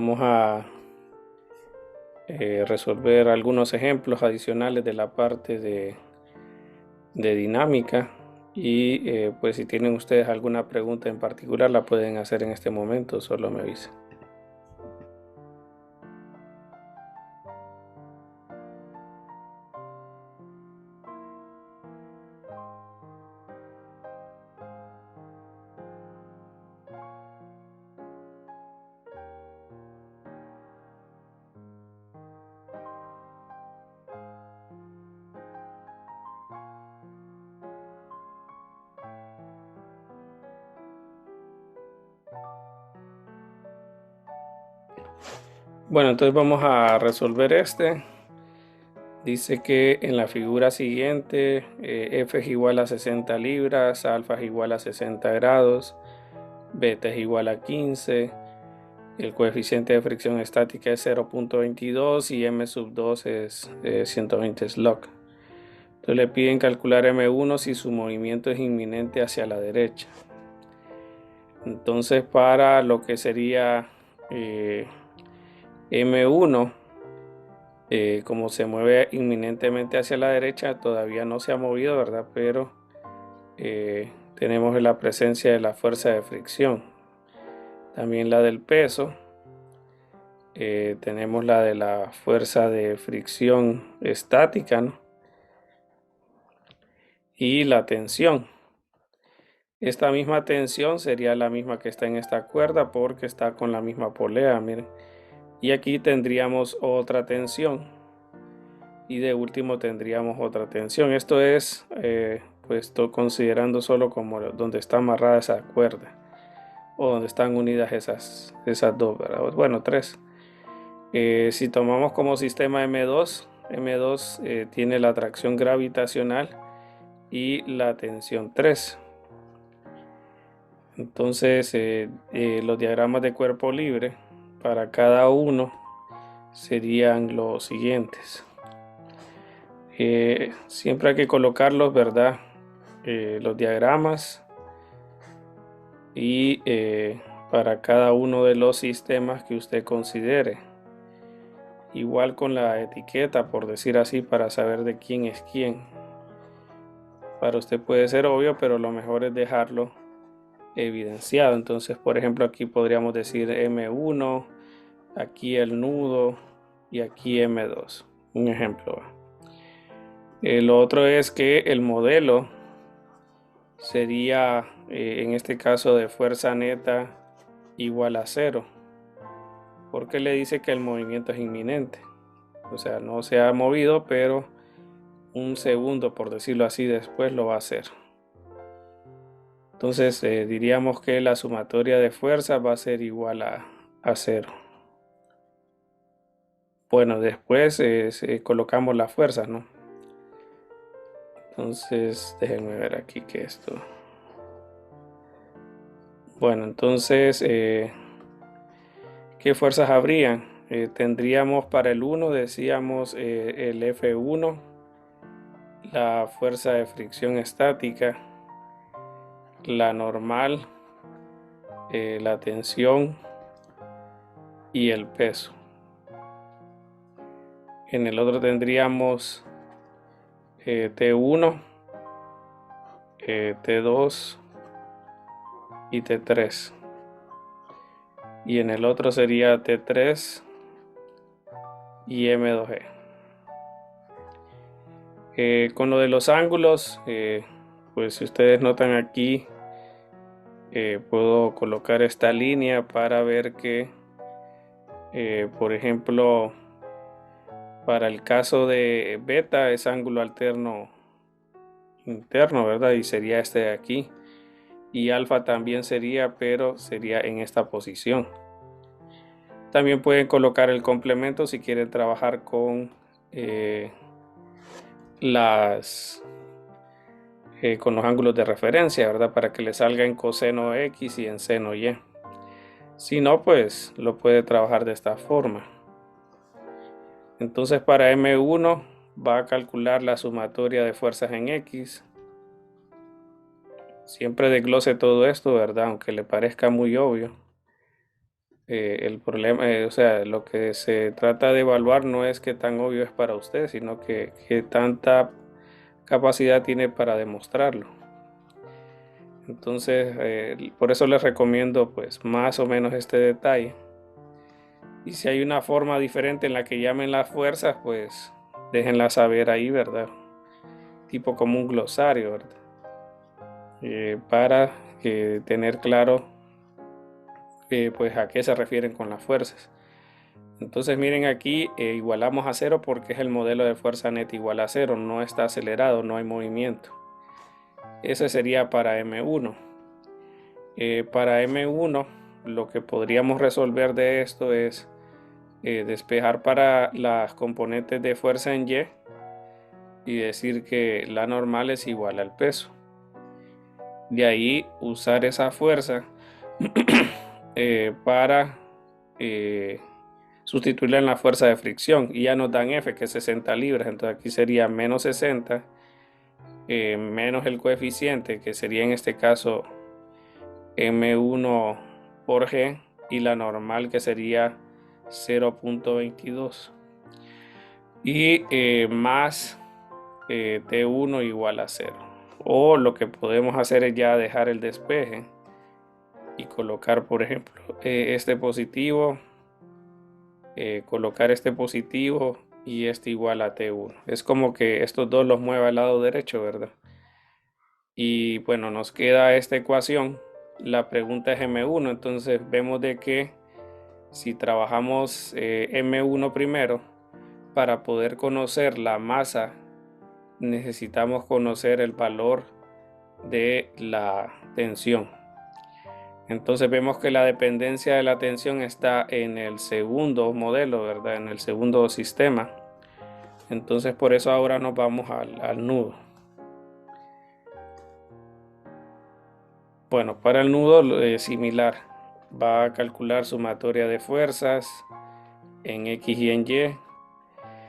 Vamos a resolver algunos ejemplos adicionales de la parte de dinámica y pues si tienen ustedes alguna pregunta en particular la pueden hacer en este momento, solo me avisen. Bueno, entonces vamos a resolver este. Dice que en la figura siguiente F es igual a 60 libras, alfa es igual a 60 grados, beta es igual a 15, el coeficiente de fricción estática es 0.22 y m sub 2 es 120 Slock. Entonces le piden calcular M1 si su movimiento es inminente hacia la derecha. Entonces para lo que sería M1, como se mueve inminentemente hacia la derecha, todavía no se ha movido, ¿verdad? Pero tenemos la presencia de la fuerza de fricción. También la del peso. Tenemos la de la fuerza de fricción estática, ¿no? Y la tensión. Esta misma tensión sería la misma que está en esta cuerda porque está con la misma polea, miren. Y aquí tendríamos otra tensión. Y de último tendríamos otra tensión. Esto es, pues estoy considerando solo como donde está amarrada esa cuerda. O donde están unidas esas dos, ¿verdad? Bueno, tres. Si tomamos como sistema M2, M2 tiene la atracción gravitacional y la tensión 3. Entonces, los diagramas de cuerpo libre para cada uno serían los siguientes. Siempre hay que colocarlos, ¿verdad? Los diagramas y para cada uno de los sistemas que usted considere. Igual con la etiqueta, por decir así, para saber de quién es quién. Para usted puede ser obvio, pero lo mejor es dejarlo evidenciado. Entonces, por ejemplo, aquí podríamos decir M1, aquí el nudo y aquí M2. Un ejemplo. Lo otro es que el modelo sería, en este caso, de fuerza neta igual a 0. Porque le dice que el movimiento es inminente. O sea, no se ha movido, pero un segundo, por decirlo así, después lo va a hacer. Entonces diríamos que la sumatoria de fuerzas va a ser igual a 0. Bueno, después colocamos las fuerzas, ¿no? Entonces, déjenme ver aquí que esto. Bueno, entonces, ¿qué fuerzas habrían? Tendríamos para el 1, decíamos el F1, la fuerza de fricción estática, la normal, la tensión y el peso. En el otro tendríamos T1, T2 y T3. Y en el otro sería T3 y M2G. Con lo de los ángulos, pues si ustedes notan aquí, puedo colocar esta línea para ver que, por ejemplo, para el caso de beta es ángulo alterno interno, ¿verdad? Y sería este de aquí. Y alfa también sería, pero sería en esta posición. También pueden colocar el complemento si quieren trabajar con con los ángulos de referencia, ¿verdad? Para que le salga en coseno X y en seno Y. Si no, pues lo puede trabajar de esta forma. Entonces para M1 va a calcular la sumatoria de fuerzas en X. Siempre desglose todo esto, ¿verdad? Aunque le parezca muy obvio. el problema, o sea, lo que se trata de evaluar no es qué tan obvio es para usted, sino que qué tanta capacidad tiene para demostrarlo. Entonces, por eso les recomiendo pues más o menos este detalle. Y si hay una forma diferente en la que llamen las fuerzas, pues déjenla saber ahí, ¿verdad? Tipo como un glosario, ¿verdad? Para tener claro pues a qué se refieren con las fuerzas. Entonces miren aquí, igualamos a cero porque es el modelo de fuerza neta igual a cero, no está acelerado, no hay movimiento. Ese sería para M1. Para M1 lo que podríamos resolver de esto es despejar para las componentes de fuerza en Y y decir que la normal es igual al peso. De ahí usar esa fuerza para sustituirla en la fuerza de fricción y ya nos dan F, que es 60 libras. Entonces aquí sería menos 60 menos el coeficiente, que sería en este caso M1 por G, y la normal, que sería 0.22, y más T1 igual a 0. O lo que podemos hacer es ya dejar el despeje y colocar, por ejemplo, este positivo, colocar este positivo y este igual a T1. Es como que estos dos los mueva al lado derecho, ¿verdad? Y bueno, nos queda esta ecuación. La pregunta es M1, entonces vemos de que si trabajamos M1 primero, para poder conocer la masa necesitamos conocer el valor de la tensión. Entonces vemos que la dependencia de la tensión está en el segundo modelo, ¿verdad? En el segundo sistema. Entonces por eso ahora nos vamos al nudo. Bueno, para el nudo es similar. Va a calcular sumatoria de fuerzas en X y en Y.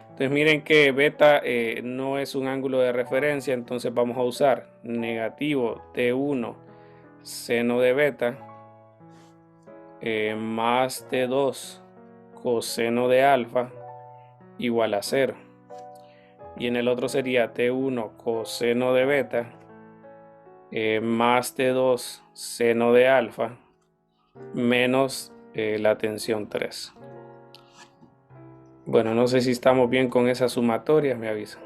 Entonces miren que beta no es un ángulo de referencia, entonces vamos a usar negativo T1 seno de beta más T2 coseno de alfa igual a 0. Y en el otro sería T1 coseno de beta más T2 seno de alfa menos la tensión 3. Bueno, no sé si estamos bien con esas sumatorias, me avisan.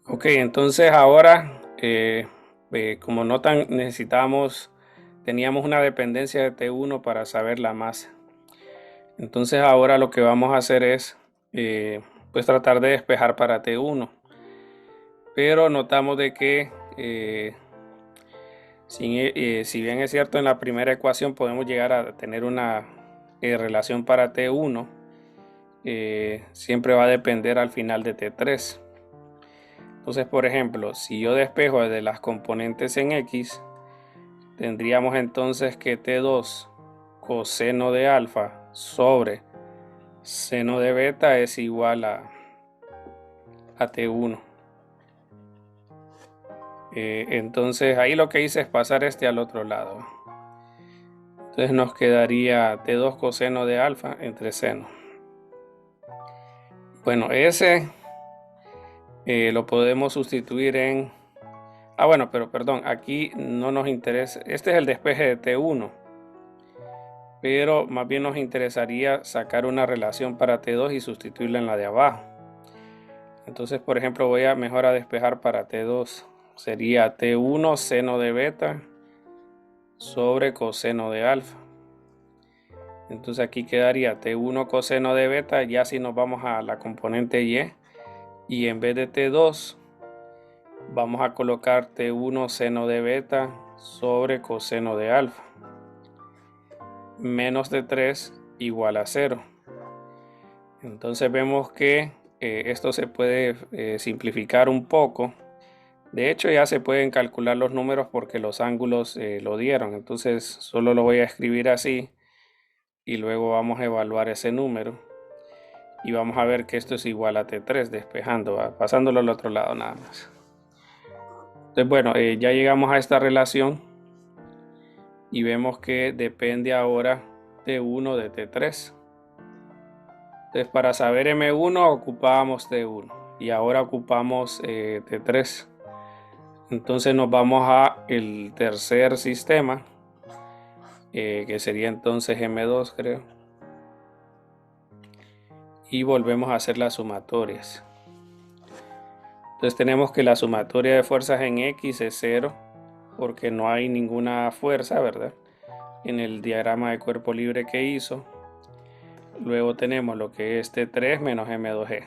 Ok, entonces ahora, como notan, teníamos una dependencia de T1 para saber la masa. Entonces ahora lo que vamos a hacer es pues tratar de despejar para T1. Pero notamos de que si bien es cierto en la primera ecuación podemos llegar a tener una relación para T1, siempre va a depender al final de T3. Entonces, por ejemplo, si yo despejo de las componentes en X, tendríamos entonces que T2 coseno de alfa sobre seno de beta es igual a T1. Entonces ahí lo que hice es pasar este al otro lado. Entonces nos quedaría T2 coseno de alfa entre seno. Bueno, ese lo podemos sustituir en... bueno, pero perdón, aquí no nos interesa. Este es el despeje de T1. Pero más bien nos interesaría sacar una relación para T2 y sustituirla en la de abajo. Entonces, por ejemplo, voy a mejor a despejar para T2. Sería T1 seno de beta sobre coseno de alfa. Entonces aquí quedaría T1 coseno de beta, ya si nos vamos a la componente Y. Y en vez de T2, vamos a colocar T1 seno de beta sobre coseno de alfa. Menos de 3 igual a 0. Entonces vemos que esto se puede simplificar un poco. De hecho ya se pueden calcular los números porque los ángulos lo dieron. Entonces solo lo voy a escribir así. y luego vamos a evaluar ese número y vamos a ver que esto es igual a T3 despejando, pasándolo al otro lado nada más. Entonces bueno, ya llegamos a esta relación y vemos que depende ahora T1 de T3. Entonces para saber M1 ocupábamos T1 y ahora ocupamos T3. Entonces nos vamos a el tercer sistema, que sería entonces M2 creo. Y volvemos a hacer las sumatorias. Entonces tenemos que la sumatoria de fuerzas en X es 0 porque no hay ninguna fuerza, ¿verdad?, en el diagrama de cuerpo libre que hizo. Luego tenemos lo que es T3 menos M2G.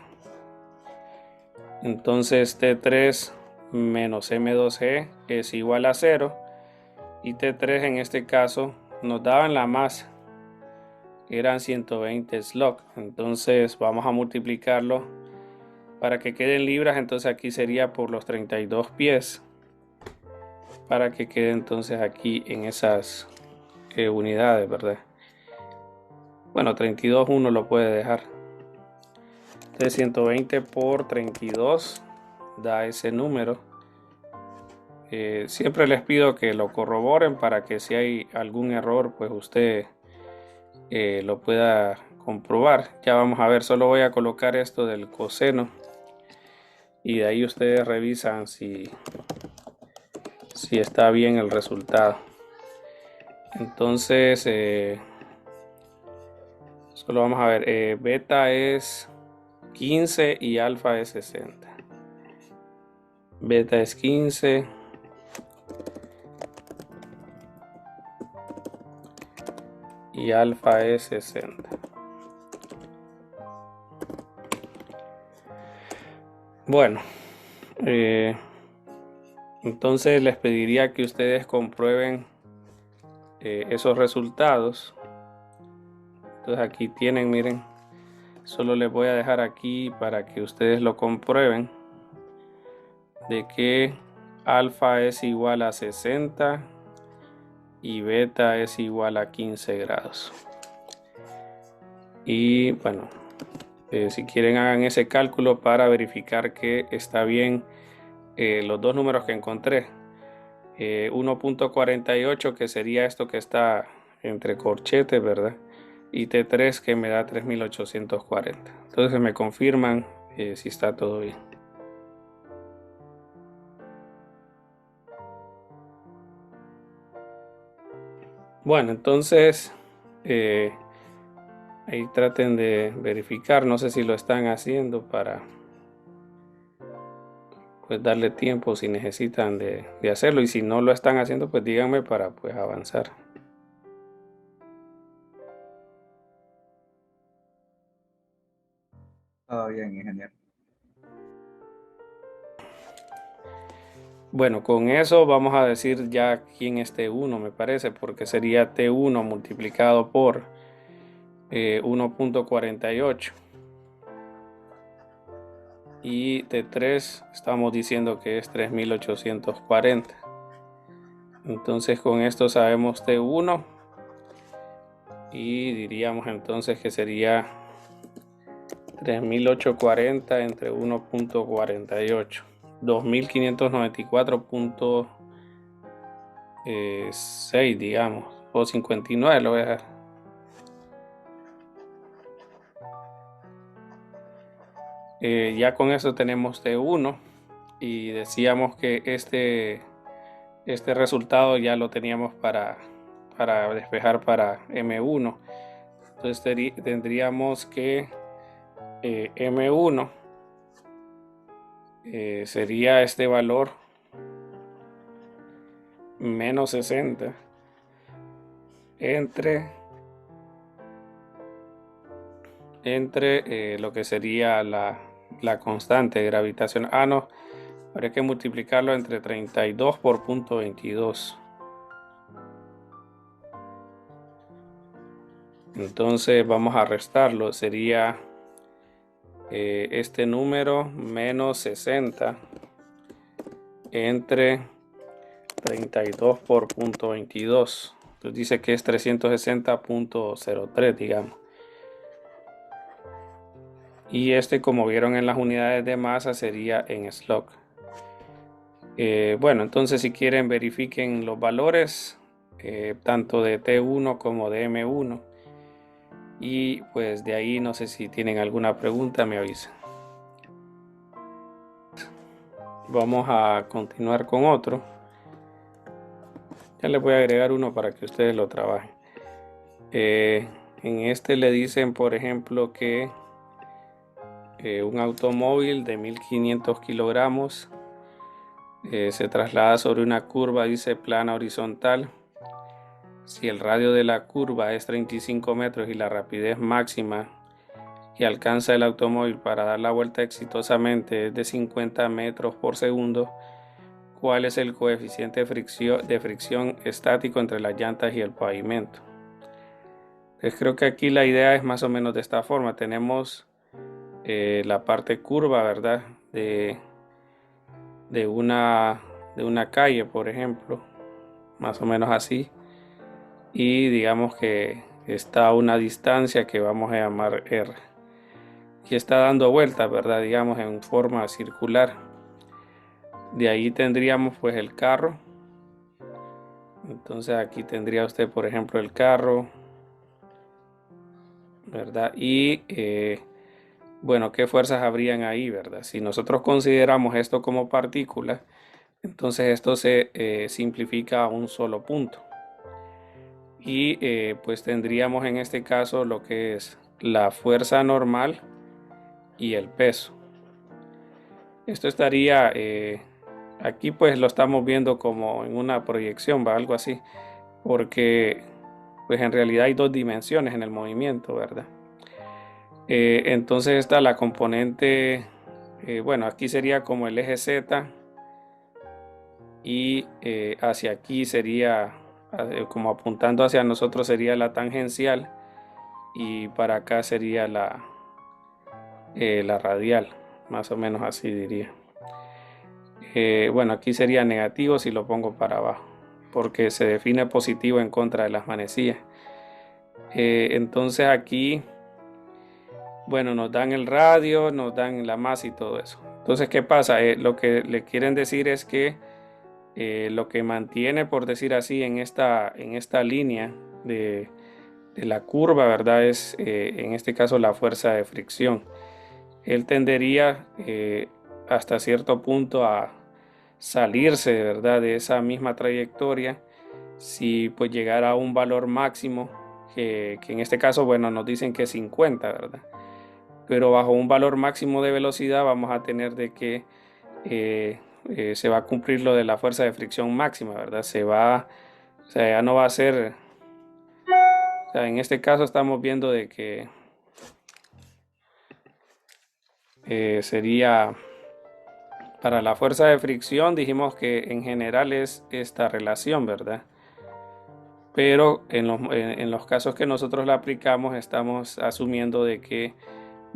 Entonces T3 menos M2G es igual a 0 y T3 en este caso nos daban la masa, eran 120 Slug. Entonces vamos a multiplicarlo para que queden libras. Entonces aquí sería por los 32 pies para que quede entonces aquí en esas unidades, ¿verdad? Bueno, 32 uno lo puede dejar. Entonces 120 por 32 da ese número. Siempre les pido que lo corroboren para que si hay algún error pues usted lo pueda comprobar. Ya vamos a ver, solo voy a colocar esto del coseno y de ahí ustedes revisan si está bien el resultado. Entonces solo vamos a ver, beta es 15 y alfa es 60. Beta es 15 y alfa es 60. Bueno, entonces les pediría que ustedes comprueben esos resultados. Entonces aquí tienen, miren, solo les voy a dejar aquí para que ustedes lo comprueben, de que alfa es igual a 60 y beta es igual a 15 grados. Y bueno, si quieren hagan ese cálculo para verificar que está bien los dos números que encontré. 1.48 que sería esto que está entre corchetes, ¿verdad? Y T3 que me da 3840. Entonces me confirman si está todo bien. Bueno, entonces ahí traten de verificar, no sé si lo están haciendo para pues darle tiempo si necesitan de hacerlo, y si no lo están haciendo pues díganme para pues avanzar. Todo bien, ingeniero. Bueno, con eso vamos a decir ya quién es T1, me parece, porque sería T1 multiplicado por 1.48 y T3 estamos diciendo que es 3840. Entonces con esto sabemos T1 y diríamos entonces que sería 3840 entre 1.48, 2594.6, digamos, o 59 lo voy a dejar. Ya con eso tenemos T1 y decíamos que este resultado ya lo teníamos para despejar para M1. Entonces tendríamos que M1 sería este valor menos 60 entre lo que sería la constante gravitacional. No, habría que multiplicarlo entre 32 por 0.22. Entonces vamos a restarlo, sería este número menos 60 entre 32 por 0.22. Pues dice que es 360.03, digamos. Y este, como vieron en las unidades de masa, sería en Slug. Bueno, entonces si quieren verifiquen los valores, tanto de T1 como de M1. Y pues de ahí no sé si tienen alguna pregunta, me avisan. Vamos a continuar con otro. Ya les voy a agregar uno para que ustedes lo trabajen. En este le dicen, por ejemplo, que un automóvil de 1500 kilogramos se traslada sobre una curva, dice plana horizontal. Si el radio de la curva es 35 metros y la rapidez máxima que alcanza el automóvil para dar la vuelta exitosamente es de 50 metros por segundo, ¿cuál es el coeficiente de fricción estático entre las llantas y el pavimento? Pues creo que aquí la idea es más o menos de esta forma. Tenemos la parte curva, ¿verdad? De una calle, por ejemplo, más o menos así. Y digamos que está a una distancia que vamos a llamar R. Y está dando vueltas, ¿verdad? Digamos en forma circular. De ahí tendríamos pues el carro. Entonces aquí tendría usted, por ejemplo, el carro, ¿verdad? Y bueno, ¿qué fuerzas habrían ahí, verdad? Si nosotros consideramos esto como partícula, entonces esto se simplifica a un solo punto. Y pues tendríamos en este caso lo que es la fuerza normal y el peso. Esto estaría, aquí pues lo estamos viendo como en una proyección, ¿va? Algo así, porque pues en realidad hay dos dimensiones en el movimiento, ¿verdad? Entonces está la componente, bueno, aquí sería como el eje Z y hacia aquí sería, como apuntando hacia nosotros sería la tangencial y para acá sería la radial, más o menos así diría. Bueno, aquí sería negativo si lo pongo para abajo, porque se define positivo en contra de las manecillas. Entonces aquí, bueno, nos dan el radio, nos dan la masa y todo eso. Entonces, ¿qué pasa? Lo que le quieren decir es que lo que mantiene, por decir así, en esta línea de la curva, ¿verdad? Es en este caso la fuerza de fricción. Él tendería hasta cierto punto a salirse, ¿verdad? De esa misma trayectoria si pues llegara a un valor máximo que en este caso, bueno, nos dicen que es 50, ¿verdad? Pero bajo un valor máximo de velocidad vamos a tener de que se va a cumplir lo de la fuerza de fricción máxima, ¿verdad? O sea, ya no va a ser, o sea, en este caso estamos viendo de que sería para la fuerza de fricción, dijimos que en general es esta relación, ¿verdad? Pero en los casos que nosotros la aplicamos estamos asumiendo de que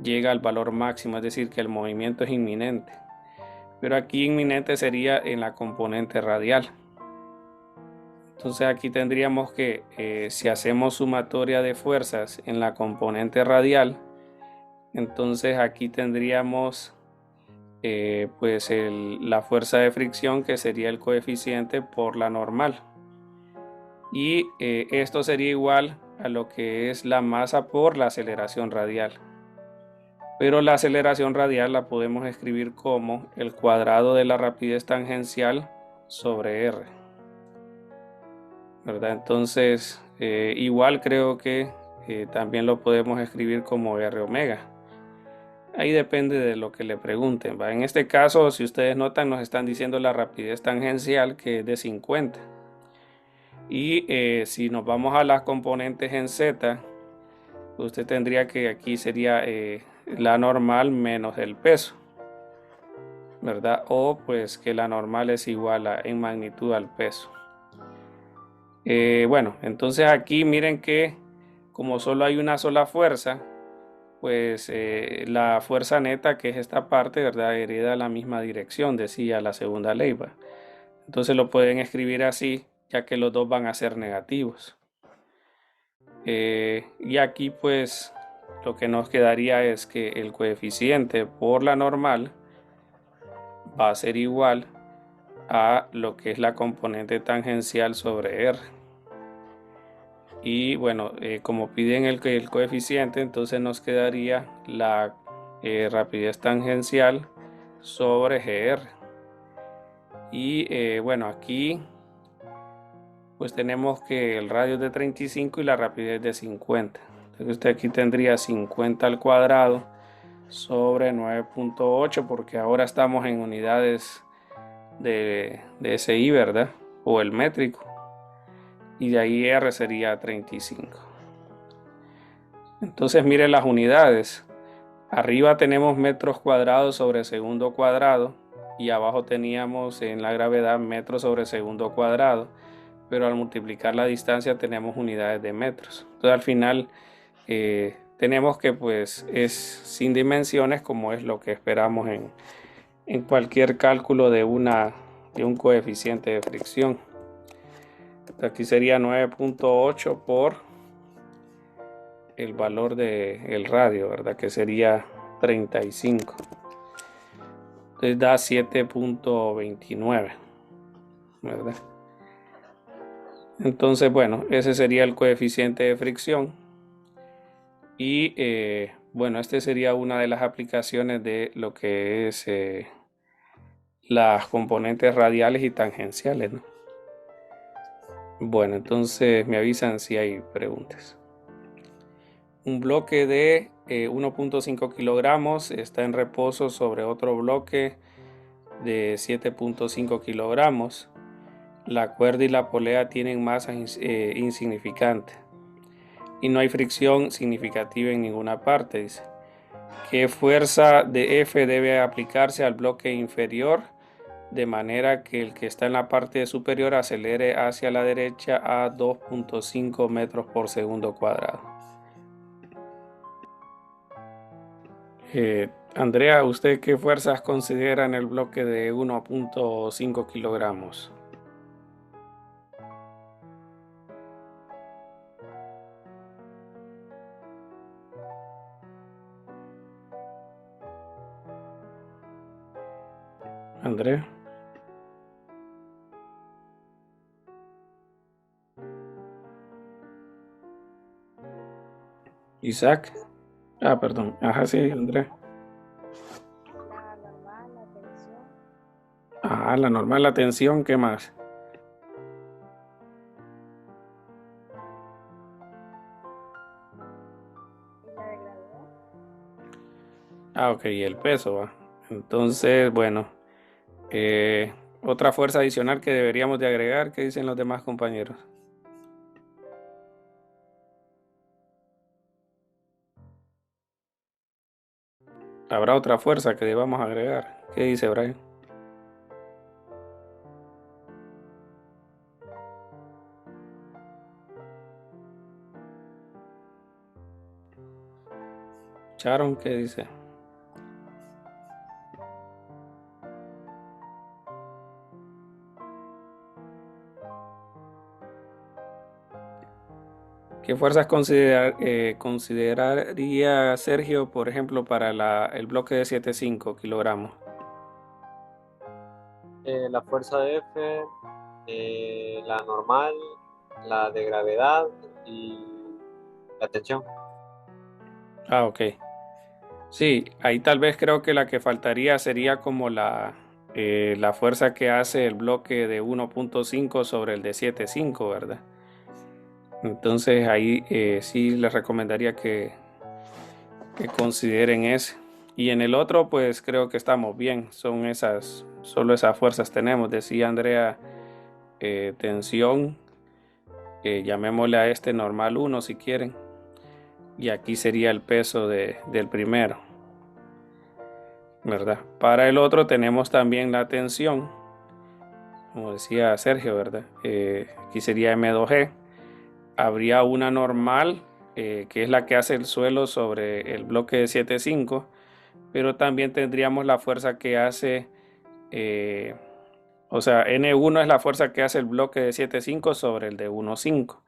llega al valor máximo, es decir, que el movimiento es inminente. Pero aquí inminente sería en la componente radial. Entonces aquí tendríamos que, si hacemos sumatoria de fuerzas en la componente radial, entonces aquí tendríamos pues la fuerza de fricción, que sería el coeficiente por la normal. Y esto sería igual a lo que es la masa por la aceleración radial. Pero la aceleración radial la podemos escribir como el cuadrado de la rapidez tangencial sobre r, ¿verdad? Entonces, igual creo que también lo podemos escribir como r omega. Ahí depende de lo que le pregunten, ¿va? En este caso, si ustedes notan, nos están diciendo la rapidez tangencial, que es de 50. Y si nos vamos a las componentes en z, usted tendría que aquí sería la normal menos el peso, ¿verdad? O pues que la normal es igual en magnitud al peso. Bueno, entonces aquí miren que como solo hay una sola fuerza, pues la fuerza neta, que es esta parte, ¿verdad? Hereda la misma dirección, decía la segunda ley, ¿va? Entonces lo pueden escribir así, ya que los dos van a ser negativos. Y aquí pues lo que nos quedaría es que el coeficiente por la normal va a ser igual a lo que es la componente tangencial sobre R. Y bueno, como piden el coeficiente, entonces nos quedaría la rapidez tangencial sobre GR. Y bueno, aquí pues tenemos que el radio es de 35 y la rapidez de 50. Entonces usted aquí tendría 50 al cuadrado sobre 9.8, porque ahora estamos en unidades de SI, ¿verdad? O el métrico. Y de ahí R sería 35. Entonces mire las unidades. Arriba tenemos metros cuadrados sobre segundo cuadrado y abajo teníamos en la gravedad metros sobre segundo cuadrado, pero al multiplicar la distancia tenemos unidades de metros. Entonces al final tenemos que pues es sin dimensiones, como es lo que esperamos en cualquier cálculo de un coeficiente de fricción. Aquí sería 9.8 por el valor del radio, ¿verdad? Que sería 35. Entonces da 7.29, ¿verdad? Entonces, bueno, ese sería el coeficiente de fricción. Y bueno, este sería una de las aplicaciones de lo que es las componentes radiales y tangenciales, ¿no? Bueno, entonces me avisan si hay preguntas. Un bloque de 1.5 kilogramos está en reposo sobre otro bloque de 7.5 kilogramos. La cuerda y la polea tienen masa insignificante y no hay fricción significativa en ninguna parte, dice. ¿Qué fuerza de F debe aplicarse al bloque inferior de manera que el que está en la parte superior acelere hacia la derecha a 2.5 metros por segundo cuadrado? Andrea, ¿usted qué fuerzas considera en el bloque de 1.5 kilogramos? Andrea. Isaac. Ah, perdón. Ajá, sí, Andrea. La normal, la tensión Ajá, la normal, la tensión, ¿qué más? y la de gravedad. Ah, ok, y el peso, va. Entonces, bueno, otra fuerza adicional que deberíamos de agregar, ¿qué dicen los demás compañeros? ¿Habrá otra fuerza que debamos agregar? ¿Qué dice Brian? Sharon, ¿qué dice? ¿Qué fuerzas consideraría Sergio, por ejemplo, para el bloque de 7.5 kilogramos? La fuerza de F, la normal, la de gravedad y la tensión. Ah, ok. Sí, ahí tal vez creo que la que faltaría sería como la fuerza que hace el bloque de 1.5 sobre el de 7.5, ¿verdad? Entonces ahí sí les recomendaría que consideren ese. Y en el otro, pues creo que estamos bien. Solo esas fuerzas tenemos. Decía Andrea, tensión, llamémosle a este normal 1 si quieren. Y aquí sería el peso del primero, ¿verdad? Para el otro tenemos también la tensión, como decía Sergio, ¿verdad? Aquí sería M2G. Habría una normal, que es la que hace el suelo sobre el bloque de 7.5, pero también tendríamos la fuerza que hace, eh, o sea, N1 es la fuerza que hace el bloque de 7.5 sobre el de 1.5.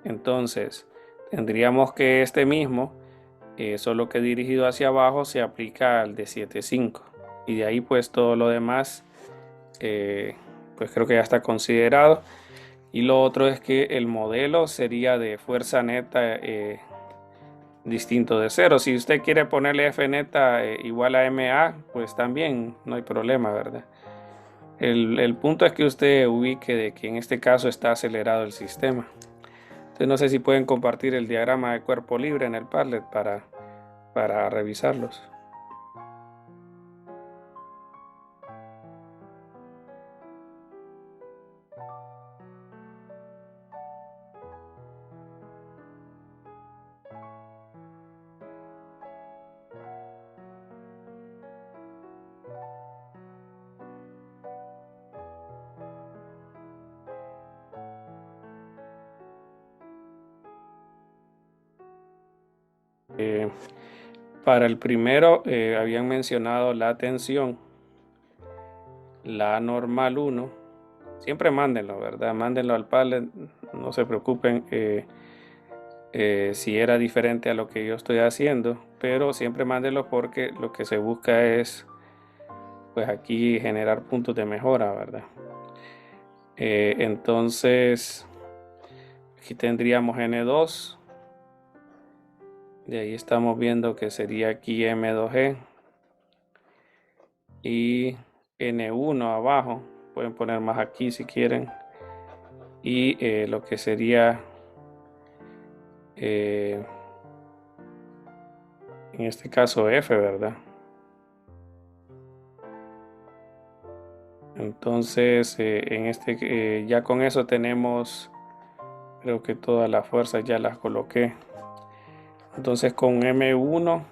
Entonces, tendríamos que este mismo, solo que dirigido hacia abajo, se aplica al de 7.5. Y de ahí pues todo lo demás, pues creo que ya está considerado. Y lo otro es que el modelo sería de fuerza neta distinto de cero. Si usted quiere ponerle F neta igual a MA, pues también no hay problema, ¿verdad? El punto es que usted ubique de que en este caso está acelerado el sistema. Entonces no sé si pueden compartir el diagrama de cuerpo libre en el Padlet para revisarlos. Para el primero habían mencionado la tensión, la normal 1. Siempre mándenlo, ¿verdad? Mándenlo al Padlet, no se preocupen si era diferente a lo que yo estoy haciendo, pero siempre mándenlo porque lo que se busca es, pues aquí generar puntos de mejora, ¿verdad? Entonces, aquí tendríamos N2. De ahí estamos viendo que sería aquí M2G y N1 abajo. Pueden poner más aquí si quieren. Y lo que sería en este caso F, ¿verdad? Entonces, ya con eso tenemos, creo que todas las fuerzas ya las coloqué. Entonces con M1,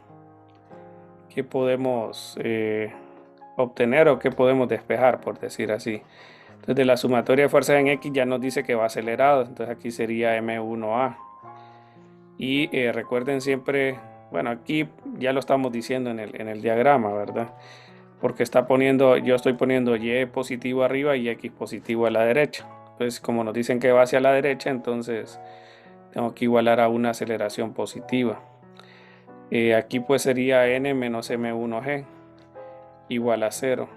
¿qué podemos obtener o qué podemos despejar, por decir así? Entonces de la sumatoria de fuerzas en X ya nos dice que va acelerado, entonces aquí sería M1A. Y recuerden siempre, bueno, aquí ya lo estamos diciendo en el diagrama, ¿verdad? Porque yo estoy poniendo Y positivo arriba y X positivo a la derecha. Entonces como nos dicen que va hacia la derecha, entonces tengo que igualar a una aceleración positiva. Aquí pues sería N menos M1G igual a 0.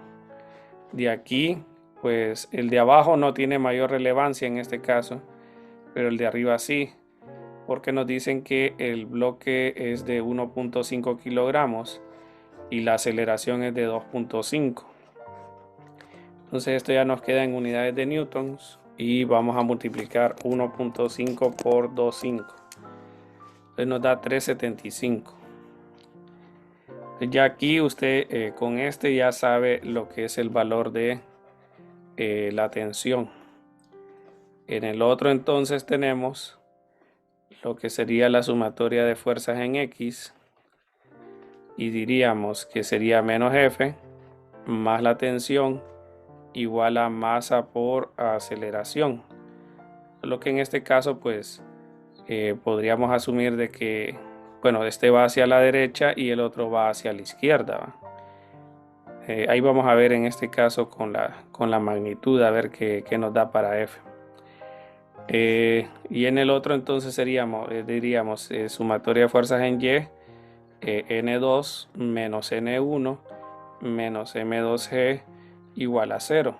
De aquí pues el de abajo no tiene mayor relevancia en este caso, pero el de arriba sí, porque nos dicen que el bloque es de 1.5 kilogramos y la aceleración es de 2.5. Entonces esto ya nos queda en unidades de newtons y vamos a multiplicar 1.5 por 2.5. Entonces nos da 375. Ya aquí usted con este ya sabe lo que es el valor de la tensión. En el otro entonces tenemos lo que sería la sumatoria de fuerzas en X y diríamos que sería menos F más la tensión igual a masa por aceleración. Lo que en este caso pues podríamos asumir de que, bueno, este va hacia la derecha y el otro va hacia la izquierda. Ahí vamos a ver en este caso con la magnitud, a ver qué nos da para F. Y en el otro entonces diríamos sumatoria de fuerzas en Y, N2 menos N1 menos M2G igual a 0.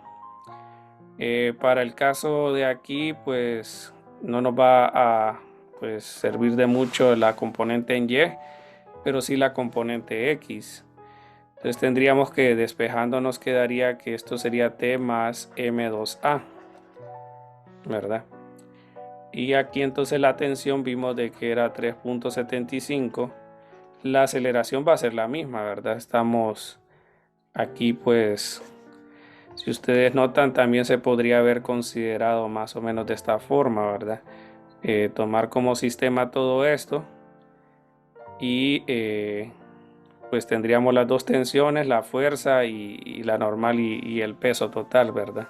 Para el caso de aquí, pues no nos va a pues, servir de mucho la componente en Y, pero sí la componente X. Entonces tendríamos que despejando nos quedaría que esto sería T más M2A, ¿verdad? Y aquí entonces la tensión vimos de que era 3.75. La aceleración va a ser la misma, ¿verdad? Estamos aquí pues, si ustedes notan, también se podría haber considerado más o menos de esta forma, ¿verdad? Tomar como sistema todo esto y pues tendríamos las dos tensiones, la fuerza y la normal y el peso total, ¿verdad?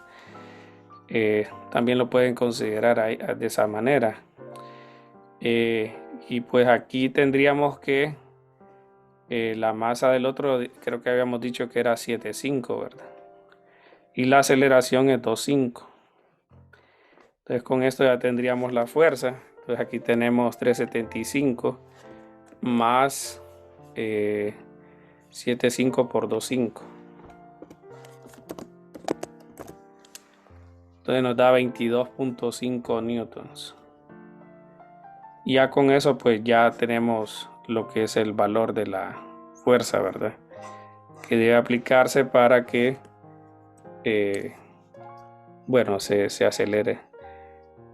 También lo pueden considerar de esa manera. Y pues aquí tendríamos que la masa del otro, creo que habíamos dicho que era 7.5, ¿verdad? Y la aceleración es 2.5. Entonces con esto ya tendríamos la fuerza, Entonces aquí tenemos 375 más 75 por 25. Entonces nos da 22.5 newtons. Y ya con eso pues ya tenemos lo que es el valor de la fuerza, ¿verdad? Que debe aplicarse para que bueno, se acelere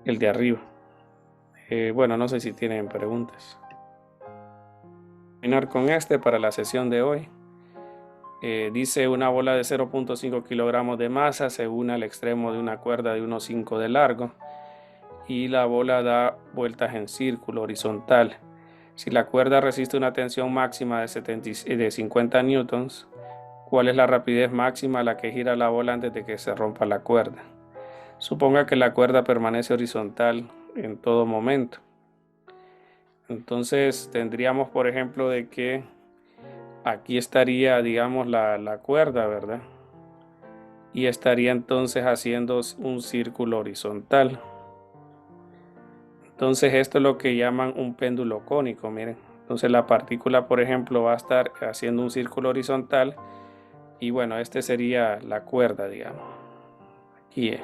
el de arriba. Bueno, no sé si tienen preguntas. Terminar con este para la sesión de hoy. Dice una bola de 0.5 kilogramos de masa se une al extremo de una cuerda de 1,5 de largo y la bola da vueltas en círculo horizontal. Si la cuerda resiste una tensión máxima de 50 newtons, ¿cuál es la rapidez máxima a la que gira la bola antes de que se rompa la cuerda? Suponga que la cuerda permanece horizontal en todo momento. Entonces tendríamos, por ejemplo, de que aquí estaría, digamos, la cuerda, ¿verdad? Y estaría entonces haciendo un círculo horizontal. Entonces esto es lo que llaman un péndulo cónico, miren. Entonces la partícula, por ejemplo, va a estar haciendo un círculo horizontal y bueno, este sería la cuerda, digamos. Aquí.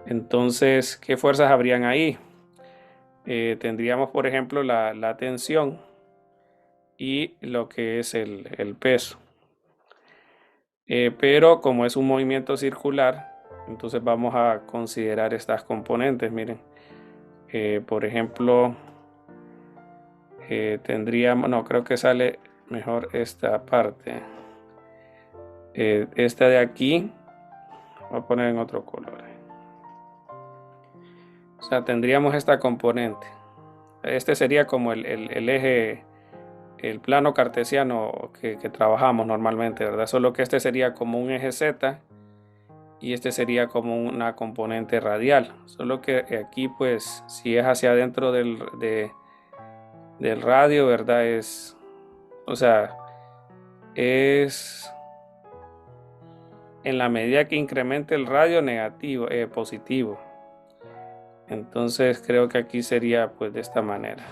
Entonces, ¿qué fuerzas habrían ahí? Tendríamos, por ejemplo, la tensión y lo que es el peso. Pero como es un movimiento circular, entonces vamos a considerar estas componentes. Miren, por ejemplo, tendríamos, no, creo que sale mejor esta parte. Esta de aquí, voy a poner en otro color. O sea, tendríamos esta componente. Este sería como el eje, el plano cartesiano que trabajamos normalmente, ¿verdad? Solo que este sería como un eje Z y este sería como una componente radial. Solo que aquí, pues, si es hacia adentro del radio, ¿verdad? O sea, es en la medida que incremente el radio negativo, positivo. Entonces creo que aquí sería pues de esta manera.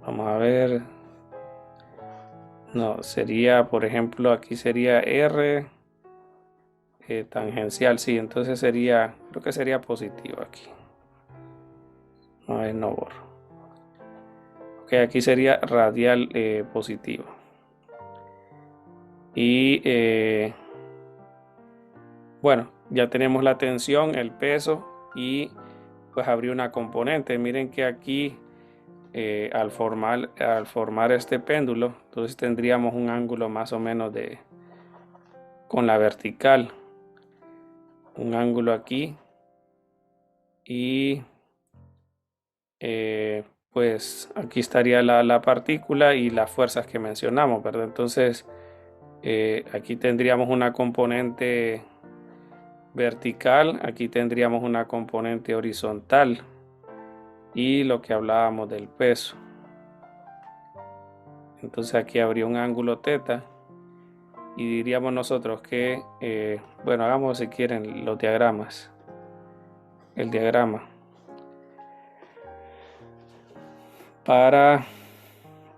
Vamos a ver. No, sería, por ejemplo, aquí sería R tangencial, sí, entonces sería, creo que sería positivo aquí. A ver, no borro. Ok, aquí sería radial positivo. Y bueno, ya tenemos la tensión, el peso y pues habría una componente. Miren que aquí al formar este péndulo, entonces tendríamos un ángulo más o menos con la vertical, un ángulo aquí y pues aquí estaría la partícula y las fuerzas que mencionamos, ¿verdad? Entonces aquí tendríamos una componente vertical, aquí tendríamos una componente horizontal y lo que hablábamos del peso. Entonces aquí habría un ángulo θ y diríamos nosotros que, bueno, hagamos si quieren los diagramas. El diagrama. Para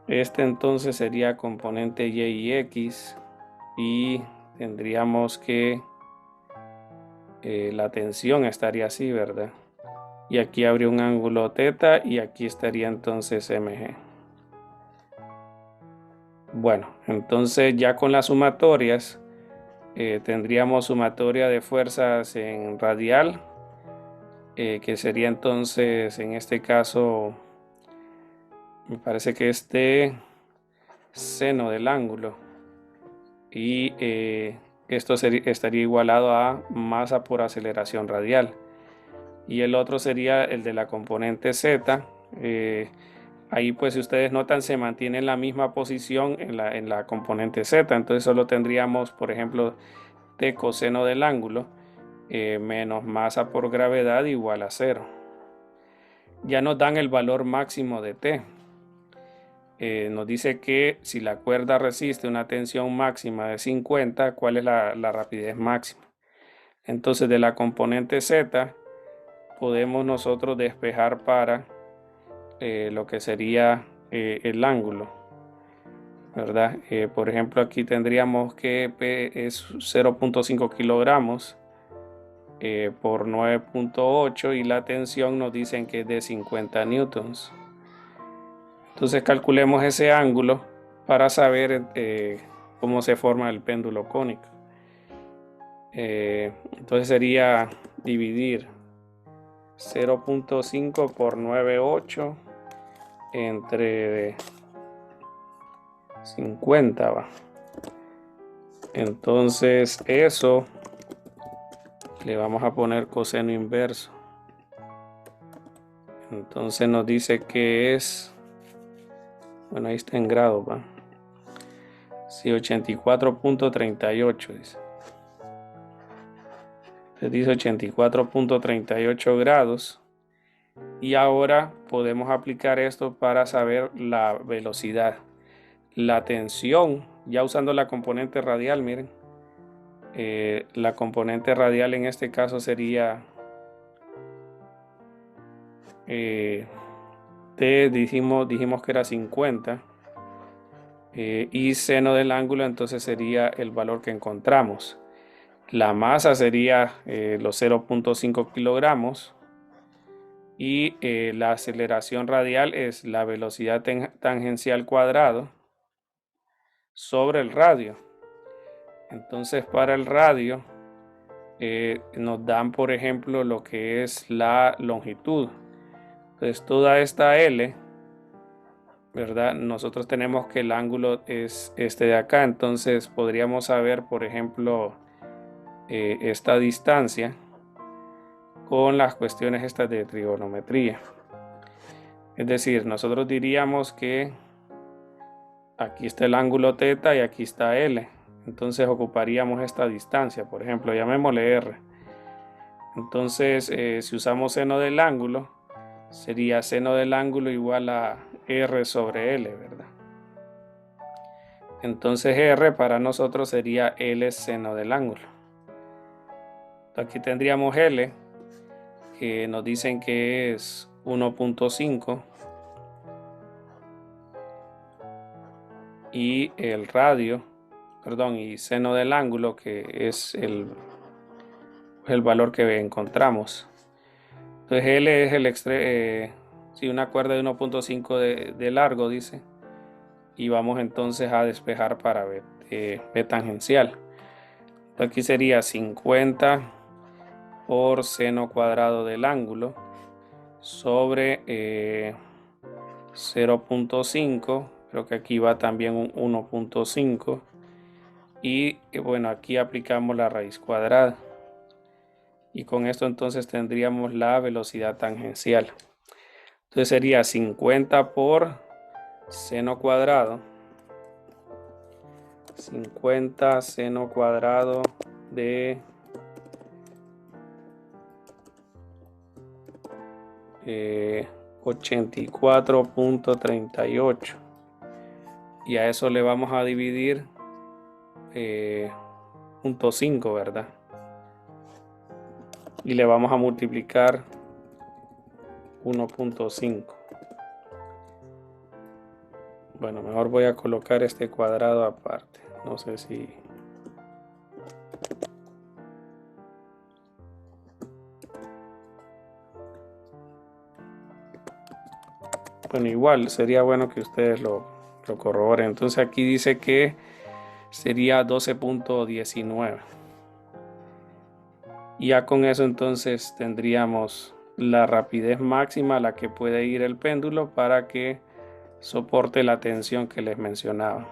este entonces sería componente Y y X y tendríamos que la tensión estaría así, ¿verdad? Y aquí habría un ángulo θ y aquí estaría entonces mg. Bueno, entonces ya con las sumatorias tendríamos sumatoria de fuerzas en radial, que sería entonces en este caso, me parece que este seno del ángulo y esto estaría igualado a masa por aceleración radial. Y el otro sería el de la componente Z. Ahí pues si ustedes notan se mantiene en la misma posición en la componente Z. Entonces solo tendríamos por ejemplo T coseno del ángulo menos masa por gravedad igual a 0. Ya nos dan el valor máximo de T. Nos dice que si la cuerda resiste una tensión máxima de 50, ¿cuál es la rapidez máxima? Entonces de la componente Z podemos nosotros despejar para lo que sería el ángulo, ¿verdad? Por ejemplo, aquí tendríamos que P es 0.5 kilogramos por 9.8 y la tensión nos dicen que es de 50 newtons. Entonces calculemos ese ángulo para saber cómo se forma el péndulo cónico. Entonces sería dividir 0.5 por 9.8 entre 50, ¿va? Entonces eso le vamos a poner coseno inverso. Entonces nos dice que es, bueno, ahí está en grados, ¿va? Sí, 84.38 dice. Entonces dice 84.38 grados. Y ahora podemos aplicar esto para saber la velocidad. La tensión, ya usando la componente radial, miren. La componente radial en este caso sería T, dijimos que era 50 y seno del ángulo entonces sería el valor que encontramos. La masa sería los 0.5 kilogramos y la aceleración radial es la velocidad tangencial cuadrado sobre el radio. Entonces para el radio nos dan, por ejemplo, lo que es la longitud. Entonces toda esta L, ¿verdad? Nosotros tenemos que el ángulo es este de acá. Entonces podríamos saber, por ejemplo, esta distancia con las cuestiones estas de trigonometría. Es decir, nosotros diríamos que aquí está el ángulo θ y aquí está L. Entonces ocuparíamos esta distancia, por ejemplo, llamémosle R. Entonces, si usamos seno del ángulo, sería seno del ángulo igual a R sobre L, ¿verdad? Entonces R para nosotros sería L seno del ángulo. Aquí tendríamos L, que nos dicen que es 1.5. Y el radio, y seno del ángulo, que es el valor que encontramos. Entonces L es una cuerda de 1.5 de largo, dice. Y vamos entonces a despejar para B tangencial. Aquí sería 50 por seno cuadrado del ángulo sobre 0.5. Creo que aquí va también un 1.5 y bueno, aquí aplicamos la raíz cuadrada y con esto entonces tendríamos la velocidad tangencial. Entonces sería 50 por seno cuadrado, 50 seno cuadrado de 84.38 y a eso le vamos a dividir 0.5, ¿verdad? Y le vamos a multiplicar 1.5. Bueno, mejor voy a colocar este cuadrado aparte. No sé si... Bueno, igual sería bueno que ustedes lo corroboren. Entonces aquí dice que sería 12.19. Y ya con eso entonces tendríamos la rapidez máxima a la que puede ir el péndulo para que soporte la tensión que les mencionaba.